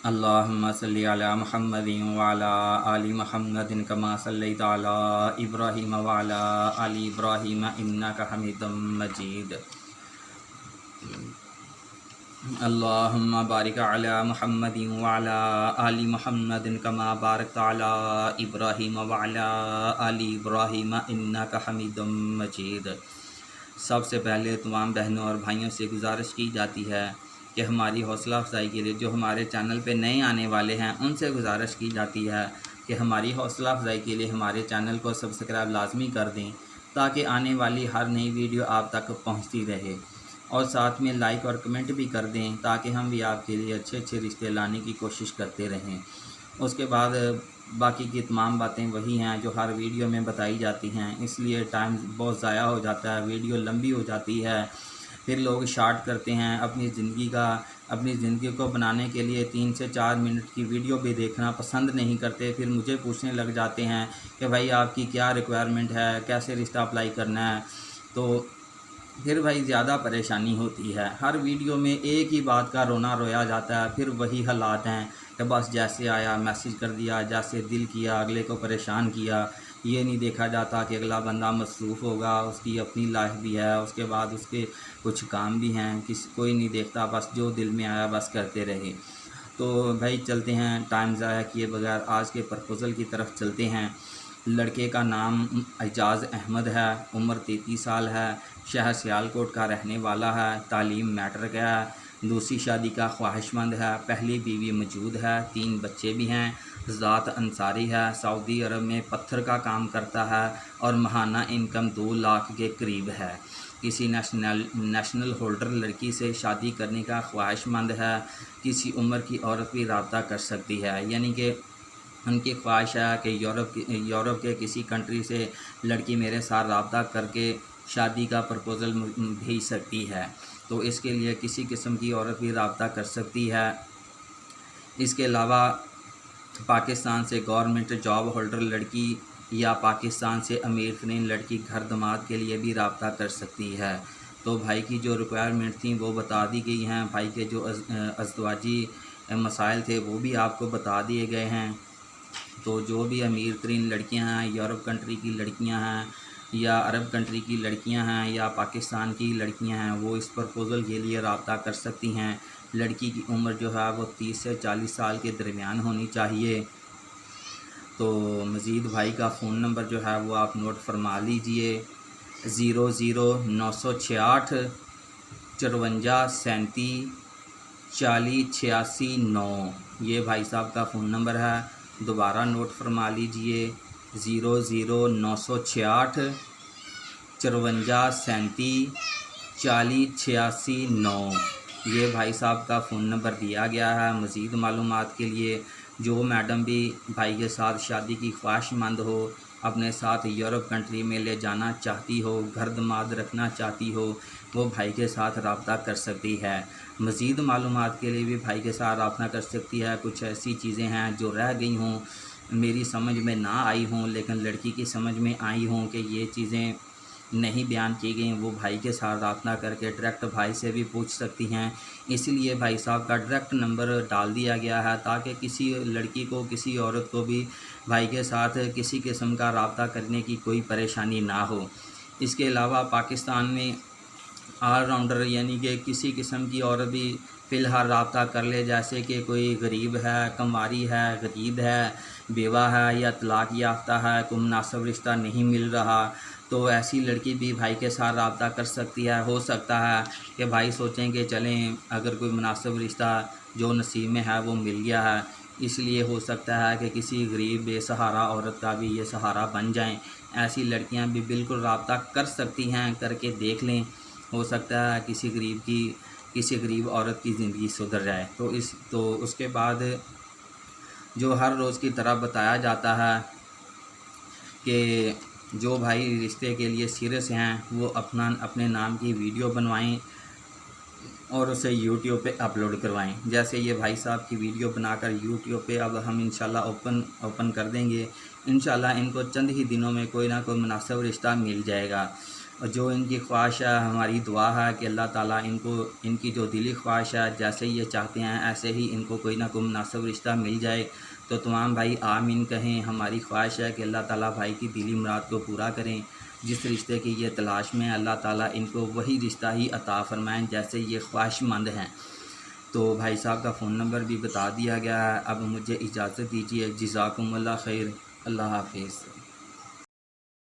अल्लाहुम्मा सल्लि अला मुहम्मदिन व अला आलि मुहम्मदिन कमा सल्लैता अला इब्राहीम व अला आलि इब्राहीम इन्नका हमीदुम मजीद। अल्लाहुम्मा बारिक अला मुहम्मदिन व अला आलि मुहम्मदिन कमा बारकता अला इब्राहीम व अला आलि इब्राहीम इन्नका हमीदुम मजीद। सबसे पहले तमाम बहनों और भाइयों से गुजारिश की जाती है कि हमारी हौसला अफजाई के लिए जो हमारे चैनल पे नए आने वाले हैं उनसे गुजारिश की जाती है कि हमारी हौसला अफजाई के लिए हमारे चैनल को सब्सक्राइब लाजमी कर दें ताकि आने वाली हर नई वीडियो आप तक पहुंचती रहे, और साथ में लाइक और कमेंट भी कर दें ताकि हम भी आपके लिए अच्छे अच्छे रिश्ते लाने की कोशिश करते रहें। उसके बाद बाकी की तमाम बातें वही हैं जो हर वीडियो में बताई जाती हैं, इसलिए टाइम बहुत ज़ाया हो जाता है, वीडियो लंबी हो जाती है। फिर लोग शार्ट करते हैं अपनी ज़िंदगी को बनाने के लिए 3 से 4 मिनट की वीडियो भी देखना पसंद नहीं करते। फिर मुझे पूछने लग जाते हैं कि भाई आपकी क्या रिक्वायरमेंट है, कैसे रिश्ता अप्लाई करना है। तो फिर भाई ज़्यादा परेशानी होती है। हर वीडियो में एक ही बात का रोना रोया जाता है, फिर वही हालात हैं कि बस जैसे आया मैसेज कर दिया, जैसे दिल किया अगले को परेशान किया। ये नहीं देखा जाता कि अगला बंदा मसरूफ़ होगा, उसकी अपनी लाइफ भी है, उसके बाद उसके कुछ काम भी हैं, कोई नहीं देखता, बस जो दिल में आया बस करते रहे। तो भाई चलते हैं टाइम ज़ाया किए बगैर आज के प्रपोज़ल की तरफ चलते हैं। लड़के का नाम एजाज़ अहमद है, उम्र 33 साल है, शहर सियालकोट का रहने वाला है, तालीम मैट्रिक है, दूसरी शादी का ख्वाहिशमंद है, पहली बीवी मौजूद है, 3 बच्चे भी हैं, ज़ात अंसारी है, सऊदी अरब में पत्थर का काम करता है और माहाना इनकम 2 लाख के करीब है। किसी नेशनल होल्डर लड़की से शादी करने का ख्वाहिशमंद है, किसी उम्र की औरत भी रब्ता कर सकती है, यानी कि उनकी ख्वाहिश है कि यूरोप के किसी कंट्री से लड़की मेरे साथ रब्ता करके शादी का प्रपोज़ल भेज सकती है, तो इसके लिए किसी किस्म की औरत भी रब्ता कर सकती है। इसके अलावा पाकिस्तान से गवर्नमेंट जॉब होल्डर लड़की या पाकिस्तान से अमीर तरीन लड़की घर दमाद के लिए भी रब्ता कर सकती है। तो भाई की जो रिक्वायरमेंट थी वो बता दी गई हैं। भाई के जो अज़दवाजी मसाइल थे वो भी आपको बता दिए गए हैं। तो जो भी अमीर तरीन लड़कियां हैं, यूरोप कंट्री की लड़कियां हैं या अरब कंट्री की लड़कियां हैं या पाकिस्तान की लड़कियां हैं, वो इस प्रपोज़ल के लिए रब्ता कर सकती हैं। लड़की की उम्र जो है वो 30 से 40 साल के दरमियान होनी चाहिए। तो मज़ीद भाई का फ़ोन नंबर जो है वो आप नोट फरमा लीजिए, 00 968 54 37 40 86 9। ये भाई साहब का फ़ोन नंबर है, दोबारा नोट फरमा लीजिए, 00 968 54 37 40 86 9। ये भाई साहब का फ़ोन नंबर दिया गया है। मज़ीद मालूमात के लिए जो मैडम भी भाई के साथ शादी की ख्वाहिशमंद हो, अपने साथ यूरोप कंट्री में ले जाना चाहती हो, घर दमाद रखना चाहती हो, वो भाई के साथ रब्ता कर सकती है। मज़ीद मालूमात के लिए भी भाई के साथ रब्ता कर सकती है। कुछ ऐसी चीज़ें हैं जो रह गई हों, मेरी समझ में ना आई हों, लेकिन लड़की की समझ में आई हों कि ये चीज़ें नहीं बयान की गई, वो भाई के साथ रब्ता करके डायरेक्ट भाई से भी पूछ सकती हैं। इसलिए भाई साहब का डायरेक्ट नंबर डाल दिया गया है ताकि किसी लड़की को, किसी औरत को भी भाई के साथ किसी किस्म का रब्ता करने की कोई परेशानी ना हो। इसके अलावा पाकिस्तान में ऑलराउंडर यानी कि किसी किस्म की औरत भी फ़िलहाल रब्ता कर ले, जैसे कि कोई गरीब है, कमवारी है, गरीब है, बेवा है या तलाक याफ्ता है, कोई मुनासिब रिश्ता नहीं मिल रहा, तो ऐसी लड़की भी भाई के साथ रब्ता कर सकती है। हो सकता है कि भाई सोचें कि चलें अगर कोई मुनासिब रिश्ता जो नसीब में है वो मिल गया है, इसलिए हो सकता है कि किसी गरीब बेसहारा औरत का भी ये सहारा बन जाएं। ऐसी लड़कियां भी बिल्कुल रब्ता कर सकती हैं, करके देख लें, हो सकता है किसी गरीब औरत की ज़िंदगी सुधर जाए। तो उसके बाद जो हर रोज़ की तरह बताया जाता है कि जो भाई रिश्ते के लिए सीरियस हैं वो अपने नाम की वीडियो बनवाएं और उसे यूट्यूब पे अपलोड करवाएं। जैसे ये भाई साहब की वीडियो बनाकर यूट्यूब पे अब हम इंशाल्लाह ओपन कर देंगे। इंशाल्लाह इनको चंद ही दिनों में कोई ना कोई मुनासिब रिश्ता मिल जाएगा। اور جو ان کی خواہش ہے ہماری دعا ہے کہ اللہ تعالیٰ ان کی جو دلی خواہش ہے جیسے یہ چاہتے ہیں ایسے ہی ان کو کوئی نہ کوئی مناسب رشتہ مل جائے۔ تو تمام بھائی آمین کہیں۔ ہماری خواہش ہے کہ اللہ تعالیٰ بھائی کی دلی مراد کو پورا کریں۔ جس رشتے کی یہ تلاش میں اللہ تعالیٰ ان کو وہی رشتہ ہی عطا فرمائیں جیسے یہ خواہش مند ہیں۔ تو بھائی صاحب کا فون نمبر بھی بتا دیا گیا ہے۔ اب مجھے اجازت دیجیے، جزاکم اللہ خیر، اللہ حافظ۔